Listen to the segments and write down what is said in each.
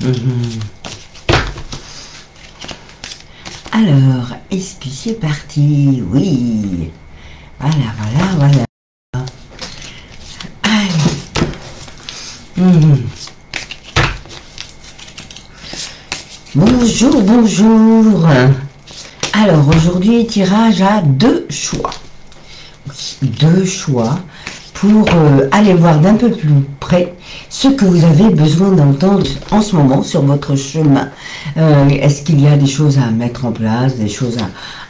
Mhm. Alors, est-ce que c'est parti? Oui. Voilà. Allez. Mhm. Bonjour. Alors, aujourd'hui, tirage à deux choix. Oui, deux choix pour aller voir d'un peu plus près ce que vous avez besoin d'entendre en ce moment sur votre chemin. Est-ce qu'il y a des choses à mettre en place, des choses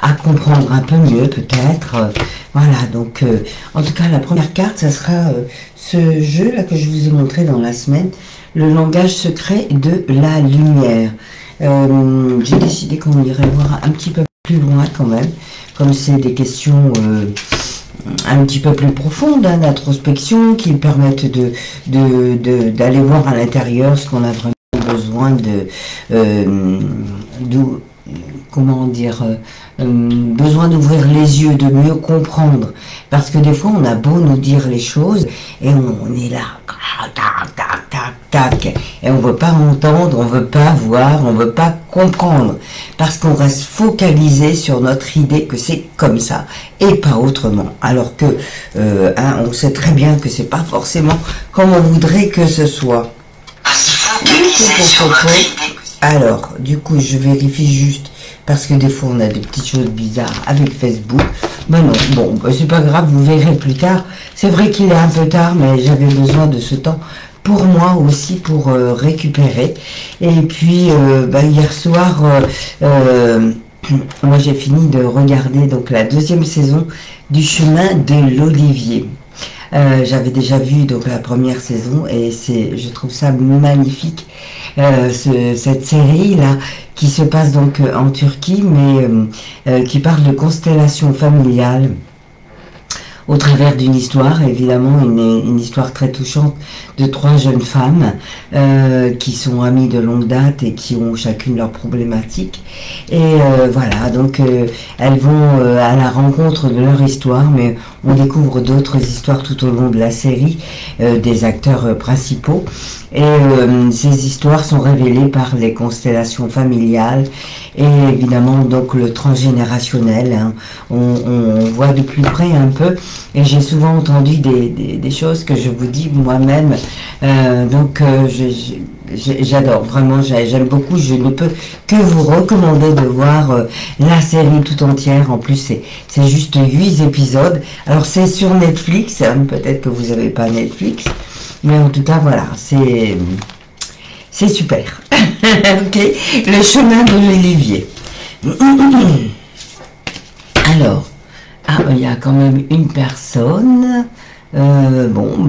à comprendre un peu mieux peut-être. Voilà, donc en tout cas la première carte, ça sera ce jeu-là que je vous ai montré dans la semaine, le langage secret de la lumière. J'ai décidé qu'on irait voir un petit peu plus loin quand même, comme c'est des questions un petit peu plus profonde, hein, d'introspection, qui permettent d'aller voir à l'intérieur ce qu'on a vraiment besoin comment dire, besoin d'ouvrir les yeux, de mieux comprendre. Parce que des fois, on a beau nous dire les choses, et on est là, tac, et on veut pas entendre, on veut pas voir, on veut pas comprendre. Parce qu'on reste focalisé sur notre idée que c'est comme ça, et pas autrement. Alors que, on sait très bien que c'est pas forcément comme on voudrait que ce soit. Alors, du coup, je vérifie juste, parce que des fois, on a des petites choses bizarres avec Facebook. Ben non, bon, c'est pas grave, vous verrez plus tard. C'est vrai qu'il est un peu tard, mais j'avais besoin de ce temps pour moi aussi, pour récupérer. Et puis, hier soir, moi, j'ai fini de regarder donc la deuxième saison du chemin de l'Olivier. J'avais déjà vu donc la première saison et je trouve ça magnifique, cette série là qui se passe donc en Turquie, mais qui parle de constellation familiale au travers d'une histoire, évidemment une histoire très touchante de trois jeunes femmes qui sont amies de longue date et qui ont chacune leur problématique. Et voilà, donc elles vont à la rencontre de leur histoire, mais on découvre d'autres histoires tout au long de la série, des acteurs principaux. Et ces histoires sont révélées par les constellations familiales et évidemment donc le transgénérationnel, hein. On voit de plus près un peu, et j'ai souvent entendu des choses que je vous dis moi-même, j'adore, vraiment, j'aime beaucoup. Je ne peux que vous recommander de voir la série tout entière. En plus, c'est juste 8 épisodes. Alors, c'est sur Netflix, hein, peut-être que vous n'avez pas Netflix, mais en tout cas, voilà, c'est super. Ok, le chemin de l'Olivier. Alors, il y a quand même une personne. On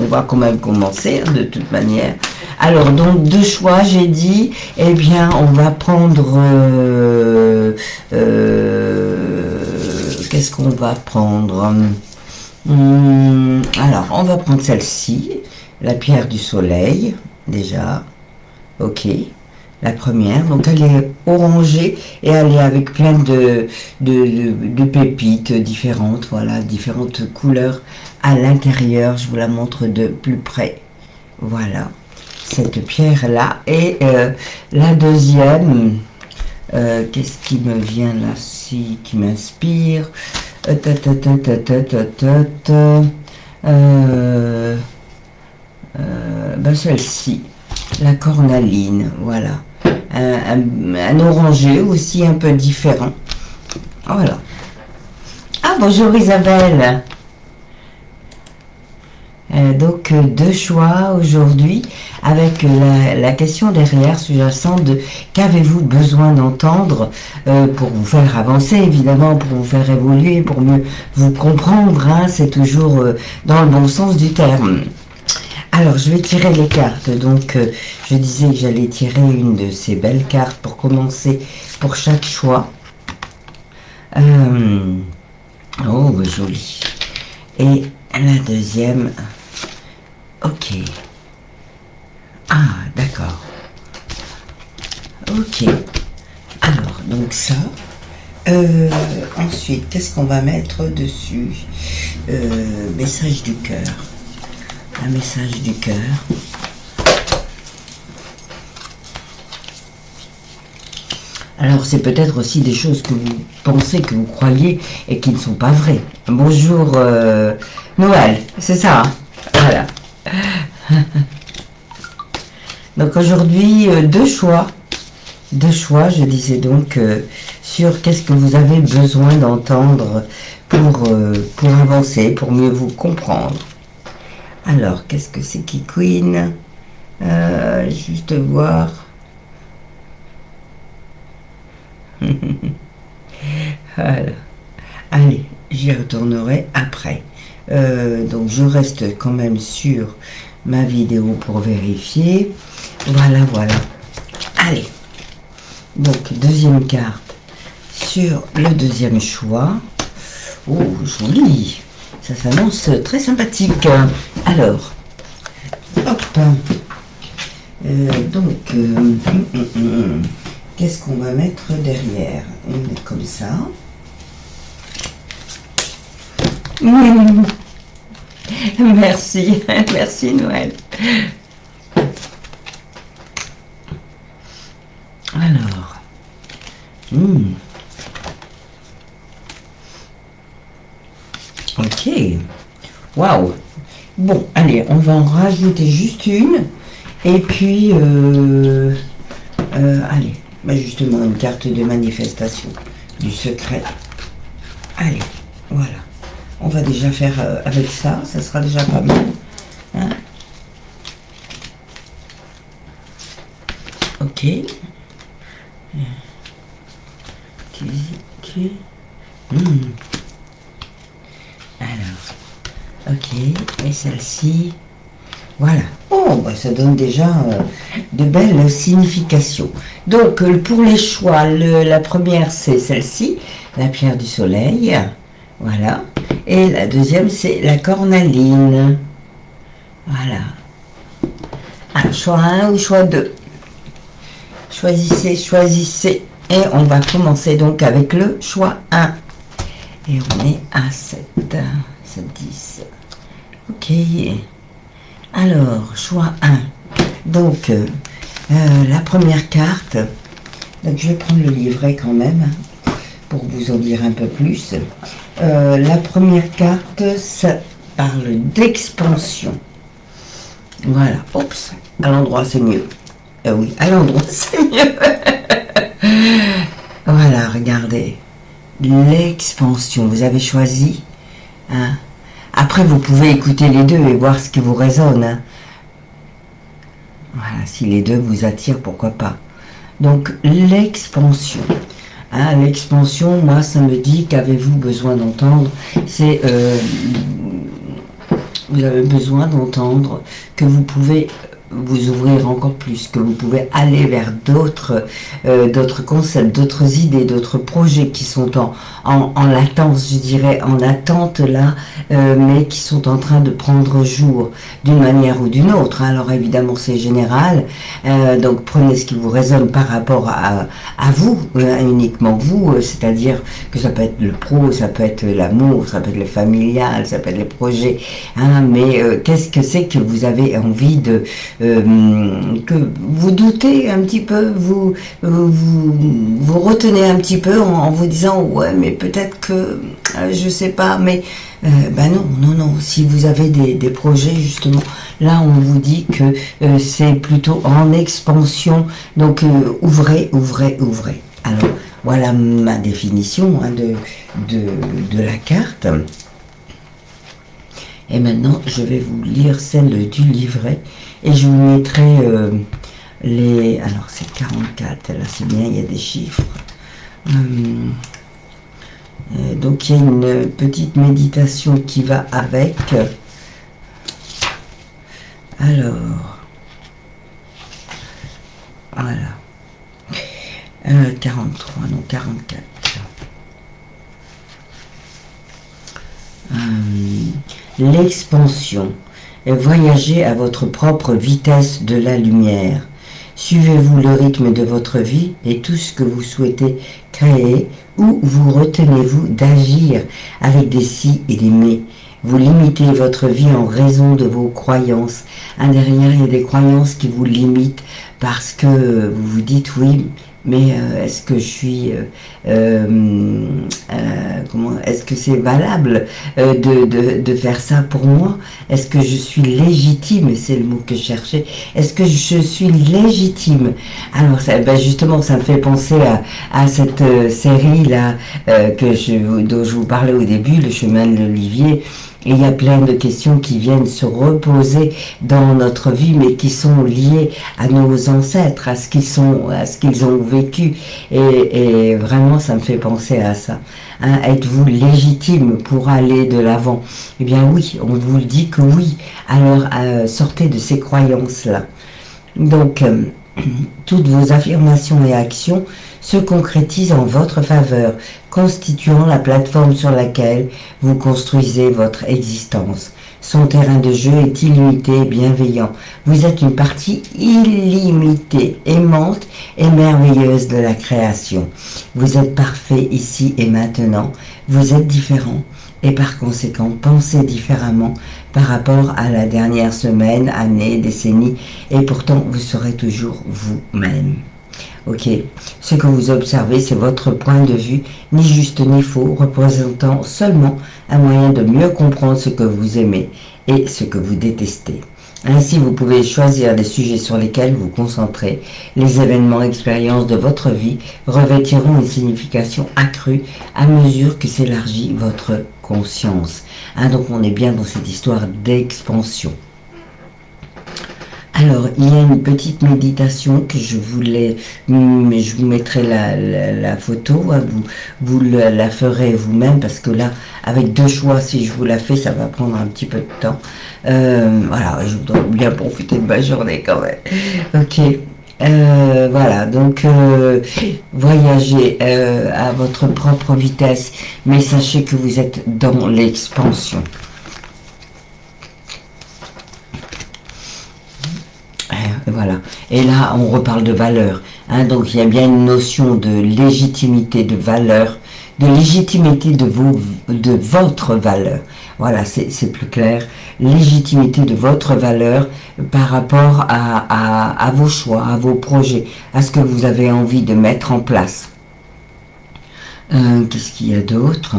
va quand même commencer, hein, de toute manière. Alors, donc, deux choix, j'ai dit. Eh bien, on va prendre... qu'est-ce qu'on va prendre? Alors, on va prendre celle-ci, la pierre du soleil, déjà. Ok, la première. Donc, elle est orangée et elle est avec plein de pépites différentes, voilà, différentes couleurs à l'intérieur. Je vous la montre de plus près. Voilà, cette pierre-là. Et la deuxième, qu'est-ce qui me vient là, qui m'inspire? Celle-ci, la cornaline, voilà. Un orangé aussi un peu différent. Voilà. Ah, bonjour Isabelle. Donc deux choix aujourd'hui avec la question derrière sous-jacente de qu'avez-vous besoin d'entendre pour vous faire avancer, évidemment, pour vous faire évoluer, pour mieux vous comprendre, hein, c'est toujours dans le bon sens du terme. Alors je vais tirer les cartes, donc je disais que j'allais tirer une de ces belles cartes pour commencer pour chaque choix. Oh, joli. Et la deuxième. Ok. Ah, d'accord. Ok. Alors, donc ça. Ensuite, qu'est-ce qu'on va mettre dessus? Message du cœur. Un message du cœur. Alors c'est peut-être aussi des choses que vous pensez, que vous croyez et qui ne sont pas vraies. Bonjour Noël, c'est ça, hein. Voilà. Donc aujourd'hui, deux choix, je disais donc, sur qu'est-ce que vous avez besoin d'entendre pour avancer, pour mieux vous comprendre. Alors, qu'est-ce que c'est qui Queen? Juste voir. Voilà. Allez, j'y retournerai après. Donc je reste quand même sur ma vidéo pour vérifier. Voilà, voilà. Allez. Donc deuxième carte sur le deuxième choix. Oh, joli. Ça s'annonce très sympathique. Alors, hop. Qu'est-ce qu'on va mettre derrière? On met comme ça. Merci, merci Noël. Alors, ok, waouh. Bon, allez, on va en rajouter juste une. Et puis, allez, bah justement, une carte de manifestation du secret. Allez, voilà. On va déjà faire avec ça, ça sera déjà pas mal. Hein? Ok. Alors, ok, et celle-ci, voilà. Oh, bah ça donne déjà de belles significations. Donc, pour les choix, la première, c'est celle-ci, la pierre du soleil. Voilà. Et la deuxième, c'est la cornaline. Voilà. Alors, choix 1 ou choix 2? Choisissez, choisissez. Et on va commencer donc avec le choix 1. Et on est à 7, 10. Ok. Alors, choix 1. Donc, la première carte. Donc, je vais prendre le livret quand même, pour vous en dire un peu plus. La première carte, ça parle d'expansion. Voilà. Oups. À l'endroit, c'est mieux. Oui, à l'endroit, c'est mieux. Voilà, regardez. L'expansion, vous avez choisi. Hein. Après, vous pouvez écouter les deux et voir ce qui vous résonne. Hein. Voilà, si les deux vous attirent, pourquoi pas. Donc, l'expansion. Hein, l'expansion, moi, ça me dit qu'avez-vous besoin d'entendre? C'est... vous avez besoin d'entendre que vous pouvez vous ouvrir encore plus, que vous pouvez aller vers d'autres concepts, d'autres idées, d'autres projets qui sont en latence, je dirais, en attente là, mais qui sont en train de prendre jour d'une manière ou d'une autre. Alors évidemment c'est général, donc prenez ce qui vous résonne par rapport à vous, uniquement vous, c'est-à-dire que ça peut être le pro, ça peut être l'amour, ça peut être le familial, ça peut être les projets, hein, mais qu'est-ce que c'est que vous avez envie de que vous doutez un petit peu, vous retenez un petit peu en vous disant ouais mais peut-être que je sais pas, mais ben non, si vous avez des projets justement, là on vous dit que c'est plutôt en expansion, donc ouvrez. Alors voilà ma définition hein, de la carte. Et maintenant, je vais vous lire celle du livret et je vous mettrai les... Alors, c'est 44, là c'est bien, il y a des chiffres. Donc, il y a une petite méditation qui va avec. Alors, voilà. 43, non, 44. L'expansion est voyager à votre propre vitesse de la lumière. Suivez-vous le rythme de votre vie et tout ce que vous souhaitez créer, ou vous retenez-vous d'agir avec des si et des mais. Vous limitez votre vie en raison de vos croyances. Derrière, il y a des croyances qui vous limitent parce que vous vous dites oui, mais est-ce que je suis, est-ce que c'est valable de faire ça pour moi? Est-ce que je suis légitime? C'est le mot que je cherchais. Est-ce que je suis légitime? Alors, ça, ben justement, ça me fait penser à cette série-là dont je vous parlais au début, Le chemin de l'Olivier. Et il y a plein de questions qui viennent se reposer dans notre vie, mais qui sont liées à nos ancêtres, à ce qu'ils ont vécu. Et vraiment, ça me fait penser à ça. Hein, êtes-vous légitime pour aller de l'avant? Eh bien oui, on vous le dit que oui. Alors, sortez de ces croyances-là. Donc, toutes vos affirmations et actions se concrétisent en votre faveur, constituant la plateforme sur laquelle vous construisez votre existence. Son terrain de jeu est illimité et bienveillant. Vous êtes une partie illimitée, aimante et merveilleuse de la création. Vous êtes parfait ici et maintenant. Vous êtes différent et par conséquent pensez différemment par rapport à la dernière semaine, année, décennie, et pourtant vous serez toujours vous-même. Ok, ce que vous observez, c'est votre point de vue, ni juste ni faux, représentant seulement un moyen de mieux comprendre ce que vous aimez et ce que vous détestez. Ainsi, vous pouvez choisir les sujets sur lesquels vous concentrez. Les événements, expériences de votre vie revêtiront une signification accrue à mesure que s'élargit votre conscience. Hein, donc, on est bien dans cette histoire d'expansion. Alors, il y a une petite méditation que je voulais, mais je vous mettrai la photo, hein, vous la ferez vous-même, parce que là, avec deux choix, si je vous la fais, ça va prendre un petit peu de temps. Voilà, je voudrais bien profiter de ma journée quand même. Ok. Voilà, donc voyagez à votre propre vitesse, mais sachez que vous êtes dans l'expansion. Voilà. Et là, on reparle de valeur. Hein, donc, il y a bien une notion de légitimité, de valeur, de légitimité de votre valeur. Voilà, c'est plus clair. Légitimité de votre valeur par rapport à vos choix, à vos projets, à ce que vous avez envie de mettre en place. Qu'est-ce qu'il y a d'autre ?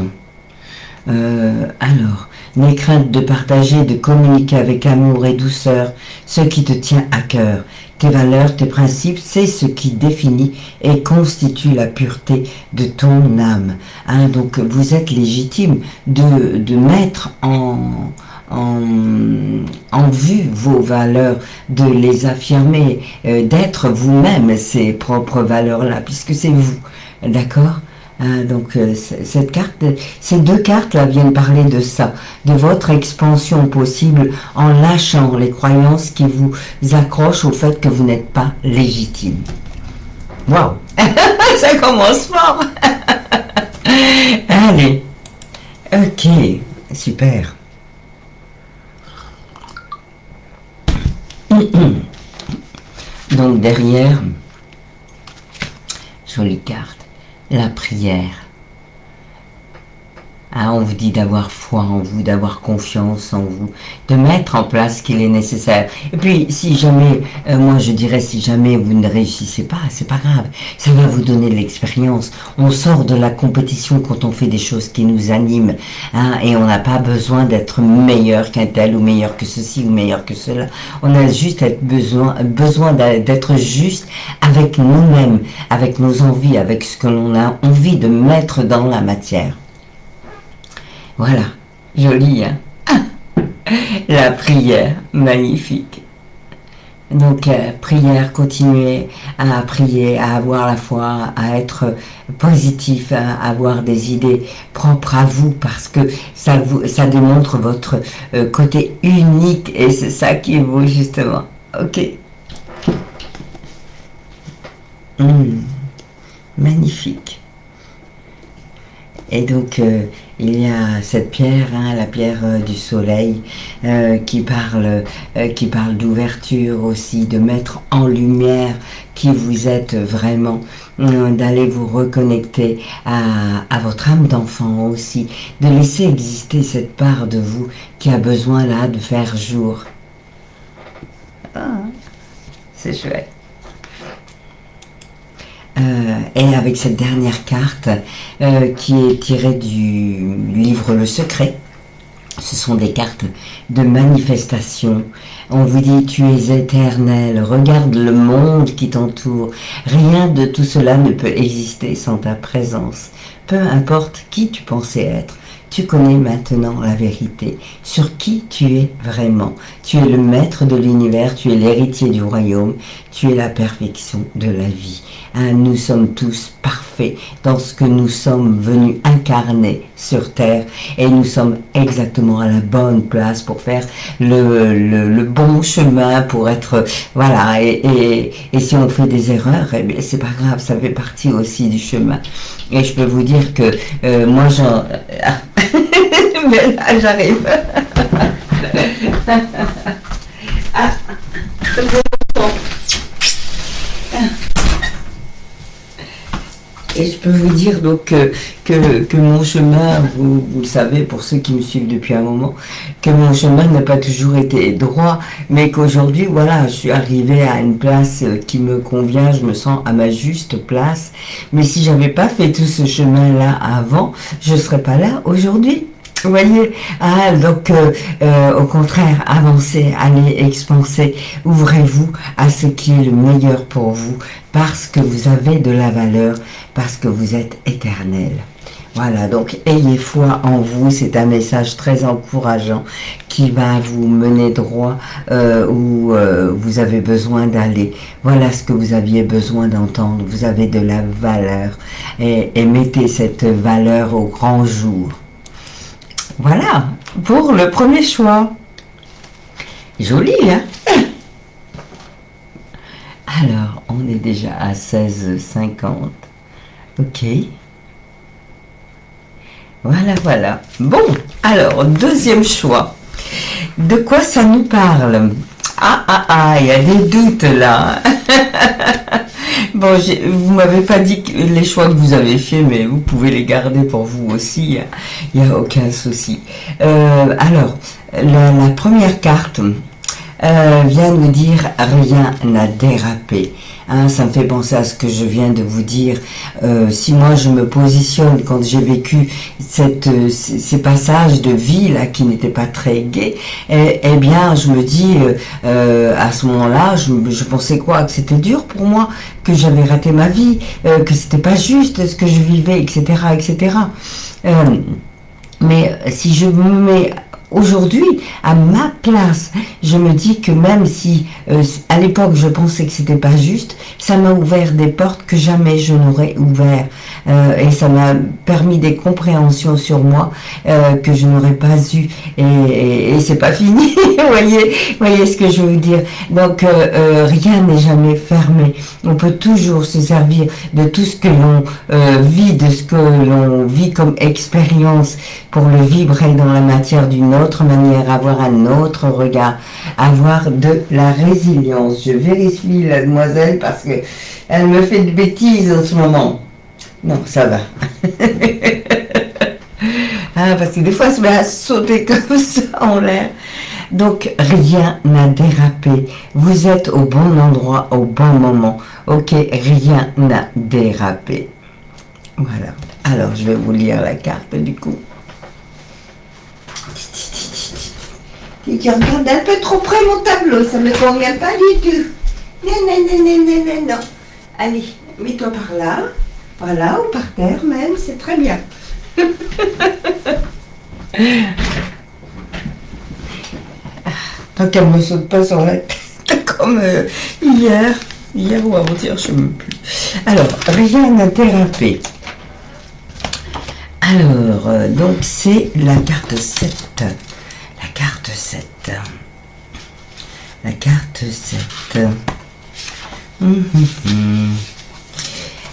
Alors, n'aie crainte de partager, de communiquer avec amour et douceur ce qui te tient à cœur. Tes valeurs, tes principes, c'est ce qui définit et constitue la pureté de ton âme. Hein, donc, vous êtes légitime de mettre en vue vos valeurs, de les affirmer, d'être vous-même ces propres valeurs-là, puisque c'est vous. D'accord ? Donc cette carte, ces deux cartes là viennent parler de ça, de votre expansion possible en lâchant les croyances qui vous accrochent au fait que vous n'êtes pas légitime. Waouh, ça commence fort. Allez, ok, super. Donc derrière, jolie carte. La prière. Ah, on vous dit d'avoir foi en vous, d'avoir confiance en vous, de mettre en place ce qu'il est nécessaire. Et puis, si jamais, moi je dirais, si jamais vous ne réussissez pas, c'est pas grave. Ça va vous donner de l'expérience. On sort de la compétition quand on fait des choses qui nous animent. Hein, et on n'a pas besoin d'être meilleur qu'un tel, ou meilleur que ceci, ou meilleur que cela. On a juste besoin d'être juste avec nous-mêmes, avec nos envies, avec ce que l'on a envie de mettre dans la matière. Voilà, joli, hein? La prière, magnifique. Donc, prière, continuez à prier, à avoir la foi, à être positif, à avoir des idées propres à vous, parce que ça démontre votre côté unique, et c'est ça qui est beau, justement. Ok. Magnifique. Et donc, il y a cette pierre, hein, la pierre du soleil, qui parle d'ouverture aussi, de mettre en lumière qui vous êtes vraiment, d'aller vous reconnecter à votre âme d'enfant aussi, de laisser exister cette part de vous qui a besoin là de faire jour. Ah, c'est chouette. Et avec cette dernière carte qui est tirée du livre Le Secret, ce sont des cartes de manifestation. On vous dit, tu es éternel, regarde le monde qui t'entoure. Rien de tout cela ne peut exister sans ta présence. Peu importe qui tu pensais être, tu connais maintenant la vérité sur qui tu es vraiment. Tu es le maître de l'univers, tu es l'héritier du royaume, tu es la perfection de la vie. Hein, nous sommes tous parfaits dans ce que nous sommes venus incarner sur Terre et nous sommes exactement à la bonne place pour faire le bon chemin, pour être, voilà, et si on fait des erreurs, eh bien, c'est pas grave, ça fait partie aussi du chemin. Et je peux vous dire que moi, j'en... Mais là, j'arrive. Ah, et je peux vous dire donc que mon chemin, vous le savez pour ceux qui me suivent depuis un moment, que mon chemin n'a pas toujours été droit, mais qu'aujourd'hui, voilà, je suis arrivée à une place qui me convient, je me sens à ma juste place. Mais si j'avais pas fait tout ce chemin-là avant, je serais pas là aujourd'hui. Vous voyez, ah, donc au contraire, avancez, allez expanser, ouvrez-vous à ce qui est le meilleur pour vous, parce que vous avez de la valeur, parce que vous êtes éternel. Voilà, donc ayez foi en vous, c'est un message très encourageant qui va vous mener droit où vous avez besoin d'aller. Voilà ce que vous aviez besoin d'entendre, vous avez de la valeur et mettez cette valeur au grand jour. Voilà, pour le premier choix. Joli, hein? Alors, on est déjà à 16h50. Ok. Voilà, voilà. Bon, alors, deuxième choix. De quoi ça nous parle? Il y a des doutes là. Bon, vous m'avez pas dit les choix que vous avez fait, mais vous pouvez les garder pour vous aussi. Il n'y a aucun souci. Alors, la première carte vient nous dire rien n'a dérapé. Hein, ça me fait penser à ce que je viens de vous dire. Si moi je me positionne quand j'ai vécu ces passages de vie là qui n'étaient pas très gais, eh bien je me dis à ce moment-là, je pensais quoi, que c'était dur pour moi, que j'avais raté ma vie, que c'était pas juste ce que je vivais, etc., etc. Mais si je me mets aujourd'hui, à ma place, je me dis que même si à l'époque je pensais que c'était pas juste, ça m'a ouvert des portes que jamais je n'aurais ouvert et ça m'a permis des compréhensions sur moi que je n'aurais pas eu et c'est pas fini. voyez ce que je veux dire. Donc rien n'est jamais fermé. On peut toujours se servir de tout ce que l'on vit, de ce que l'on vit comme expérience pour le vibrer dans la matière d'une autre manière, avoir un autre regard, avoir de la résilience. Je vérifie la demoiselle parce que elle me fait de bêtises en ce moment. Non, ça va. Parce que des fois, elle se met à sauter comme ça en l'air. Donc, rien n'a dérapé. Vous êtes au bon endroit, au bon moment. Ok, rien n'a dérapé. Voilà. Alors, je vais vous lire la carte du coup. Tu regardes un peu trop près mon tableau, ça me convient pas du tout. Non. Allez, mets-toi par là. Voilà, ou par terre même, c'est très bien. Tant qu'elle ne me saute pas sur la tête comme hier ou avant-hier, je ne sais même plus. Alors, rien n'a dérapé. Alors, donc c'est la carte 7. La carte 7. La carte 7.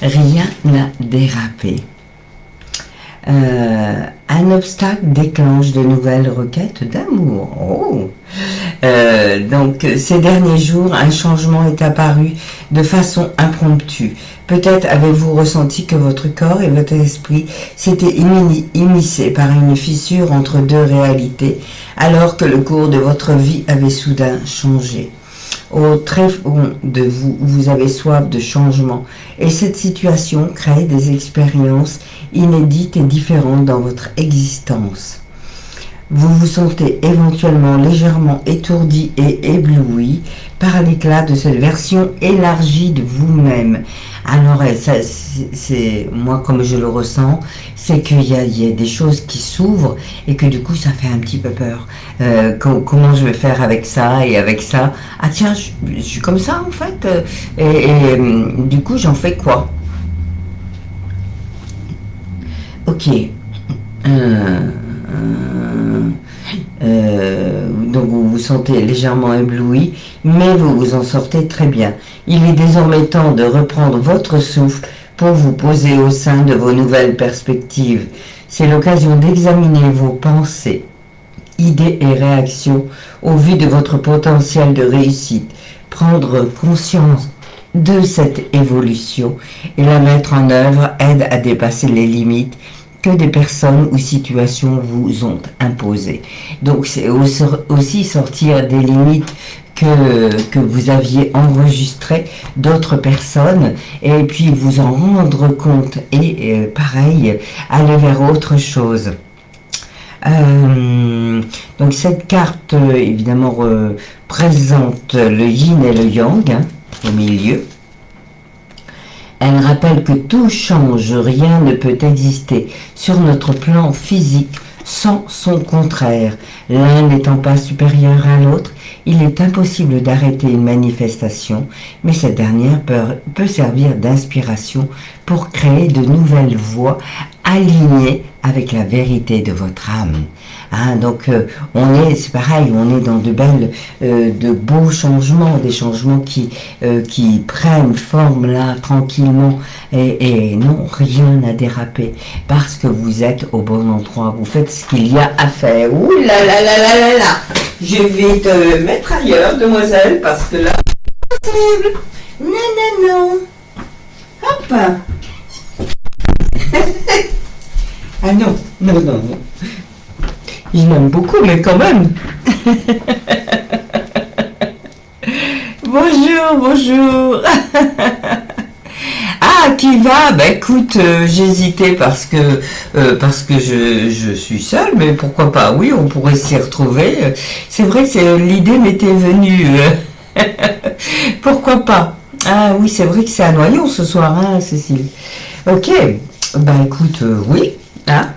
Rien n'a dérapé. Un obstacle déclenche de nouvelles requêtes d'amour. Oh. Donc, ces derniers jours, un changement est apparu de façon impromptue. Peut-être avez-vous ressenti que votre corps et votre esprit s'étaient immiscés par une fissure entre deux réalités, alors que le cours de votre vie avait soudain changé. au tréfonds de vous, vous avez soif de changement. Et cette situation crée des expériences inédites et différentes dans votre existence. Vous vous sentez éventuellement légèrement étourdi et ébloui par l'éclat de cette version élargie de vous-même. Alors, ça, c'est moi comme je le ressens, c'est qu'il y a des choses qui s'ouvrent et que du coup ça fait un petit peu peur. Comment je vais faire avec ça et avec ça? Ah tiens, je suis comme ça en fait. Du coup, j'en fais quoi? Ok. Donc vous vous sentez légèrement ébloui, mais vous vous en sortez très bien. Il est désormais temps de reprendre votre souffle pour vous poser au sein de vos nouvelles perspectives. C'est l'occasion d'examiner vos pensées, idées et réactions au vu de votre potentiel de réussite. Prendre conscience de cette évolution et la mettre en œuvre aide à dépasser les limites que des personnes ou situations vous ont imposées. Donc c'est aussi sortir des limites que vous aviez enregistrées d'autres personnes et puis vous en rendre compte et pareil, aller vers autre chose. Donc cette carte évidemment représente le yin et le yang au milieu. Elle rappelle que tout change, rien ne peut exister sur notre plan physique sans son contraire. L'un n'étant pas supérieur à l'autre, il est impossible d'arrêter une manifestation, mais cette dernière peut servir d'inspiration pour créer de nouvelles voies alignées avec la vérité de votre âme. Hein, donc c'est pareil, on est dans de beaux changements, des changements qui prennent forme là tranquillement et non, rien n'a dérapé parce que vous êtes au bon endroit, vous faites ce qu'il y a à faire. Ouh là là là là là là, je vais te mettre ailleurs, demoiselle, parce que là, c'est possible. Non, non, non. Hop. Ah non, non, non, non. Je l'aime beaucoup, mais quand même. Bonjour, bonjour. Ah, qui va? Bah écoute, j'hésitais parce que je suis seule, mais pourquoi pas? Oui, on pourrait s'y retrouver. C'est vrai que l'idée m'était venue. Pourquoi pas? Ah oui, c'est vrai que c'est à Noyon ce soir, hein, Cécile. Ok, bah écoute, oui, hein.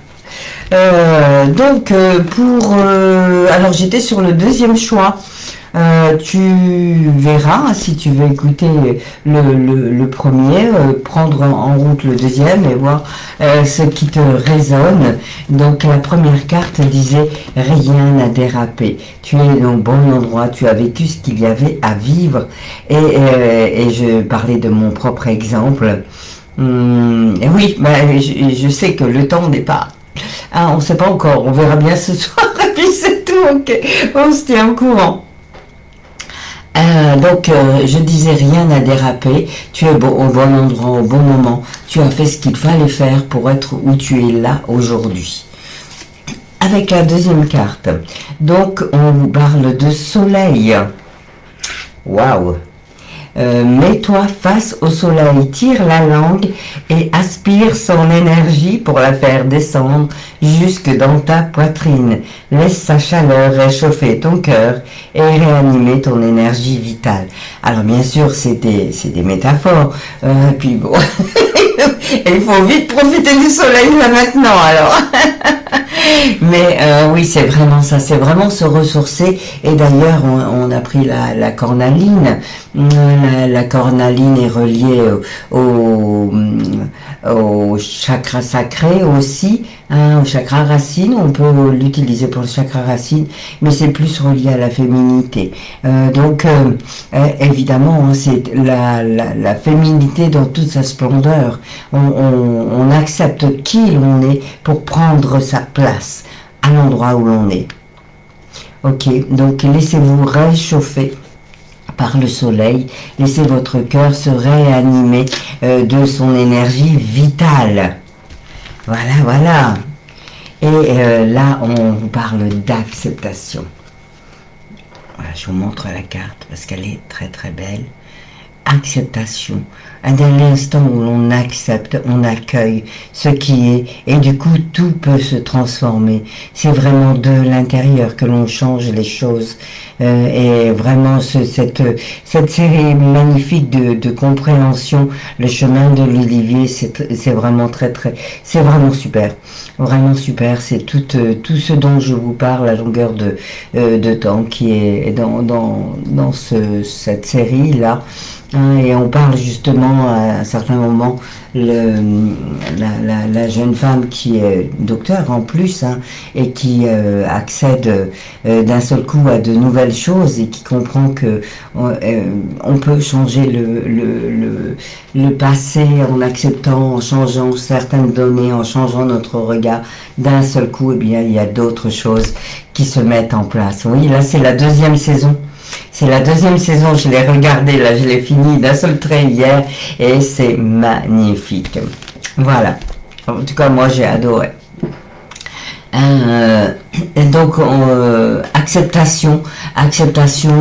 Alors j'étais sur le deuxième choix. Tu verras si tu veux écouter le premier, prendre en route le deuxième et voir ce qui te résonne. Donc la première carte disait rien n'a dérapé. Tu es au bon endroit, tu as vécu ce qu'il y avait à vivre et je parlais de mon propre exemple. Et oui, bah, je sais que le temps n'est pas. Ah, on ne sait pas encore, on verra bien ce soir et puis c'est tout, ok. On se tient au courant. Je disais rien n'a dérapé, tu es au bon endroit, au bon moment, tu as fait ce qu'il fallait faire pour être où tu es là aujourd'hui. Avec la deuxième carte, donc on vous parle de soleil. Waouh! Mets-toi face au soleil, tire la langue et aspire son énergie pour la faire descendre jusque dans ta poitrine. Laisse sa chaleur réchauffer ton cœur et réanimer ton énergie vitale. Alors bien sûr, c'est des métaphores. Puis bon, il faut vite profiter du soleil là maintenant alors. Mais oui, c'est vraiment ça, c'est vraiment se ressourcer. Et d'ailleurs, on a pris la cornaline. La cornaline est reliée au chakra sacré aussi, hein, au chakra racine. On peut l'utiliser pour le chakra racine, mais c'est plus relié à la féminité. Évidemment, hein, c'est la féminité dans toute sa splendeur. On accepte qui l'on est pour prendre sa place à l'endroit où l'on est. Ok, donc laissez-vous réchauffer par le soleil, laissez votre cœur se réanimer de son énergie vitale. Voilà, voilà. Et là, on vous parle d'acceptation. Voilà, je vous montre la carte parce qu'elle est très très belle. Acceptation. À l'instant où l'on accepte, on accueille ce qui est et du coup tout peut se transformer. C'est vraiment de l'intérieur que l'on change les choses. Et vraiment cette série magnifique de compréhension, le chemin de l'Olivier, c'est vraiment c'est vraiment super. Vraiment super, c'est tout ce dont je vous parle à longueur de temps qui est dans cette série-là. Et on parle justement à un certain moment la jeune femme qui est docteur en plus, hein, et qui accède d'un seul coup à de nouvelles choses et qui comprend que on peut changer le passé en acceptant, en changeant certaines données, en changeant notre regard d'un seul coup. Eh bien, il y a d'autres choses qui se mettent en place. Oui, là c'est la deuxième saison. C'est la deuxième saison, je l'ai regardée, là je l'ai fini d'un seul trait hier et c'est magnifique. Voilà, en tout cas moi j'ai adoré. Et donc acceptation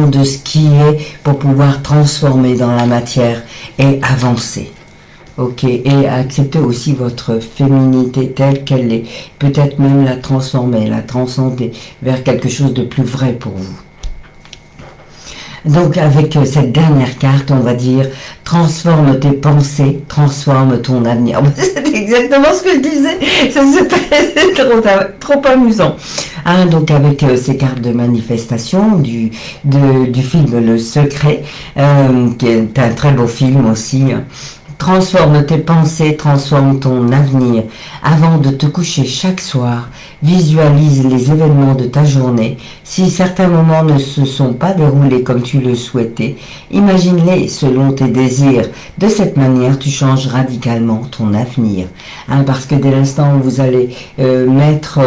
de ce qui est pour pouvoir transformer dans la matière et avancer. Ok, et accepter aussi votre féminité telle qu'elle est, peut-être même la transformer, la transcender vers quelque chose de plus vrai pour vous. Donc avec cette dernière carte, on va dire, transforme tes pensées, transforme ton avenir. C'est exactement ce que je disais, c'est trop amusant. Hein, donc avec ces cartes de manifestation du film Le Secret, qui est un très beau film aussi. Transforme tes pensées, transforme ton avenir. Avant de te coucher chaque soir, visualise les événements de ta journée. Si certains moments ne se sont pas déroulés comme tu le souhaitais, imagine-les selon tes désirs. De cette manière, tu changes radicalement ton avenir. Hein, parce que dès l'instant où vous allez mettre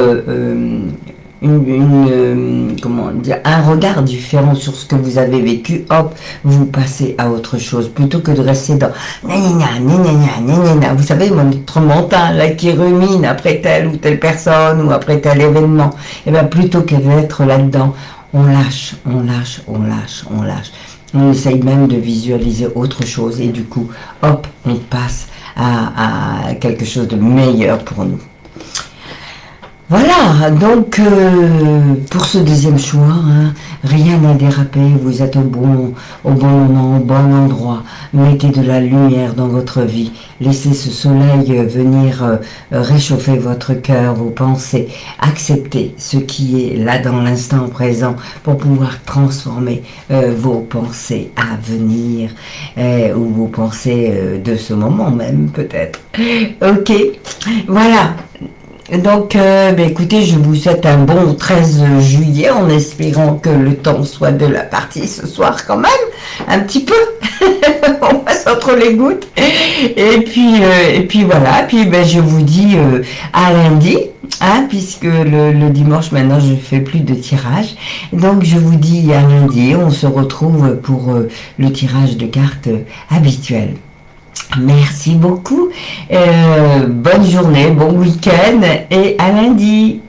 comment dire, un regard différent sur ce que vous avez vécu, hop, vous passez à autre chose, plutôt que de rester dans vous savez, notre mental là, qui rumine après telle ou telle personne ou après tel événement, et bien plutôt que d'être là-dedans, on lâche. On essaye même de visualiser autre chose et du coup, hop, on passe à quelque chose de meilleur pour nous. Voilà, donc pour ce deuxième choix, hein, rien n'a dérapé, vous êtes au bon moment, au bon endroit. Mettez de la lumière dans votre vie, laissez ce soleil venir réchauffer votre cœur, vos pensées, acceptez ce qui est là dans l'instant présent pour pouvoir transformer vos pensées à venir ou vos pensées de ce moment même peut-être. Ok, voilà. Donc, écoutez, je vous souhaite un bon 13 juillet en espérant que le temps soit de la partie ce soir quand même, un petit peu. On passe entre les gouttes. Et puis voilà, puis je vous dis à lundi, hein, puisque le dimanche maintenant je fais plus de tirage. Donc je vous dis à lundi, on se retrouve pour le tirage de cartes habituel. Merci beaucoup, bonne journée, bon week-end et à lundi.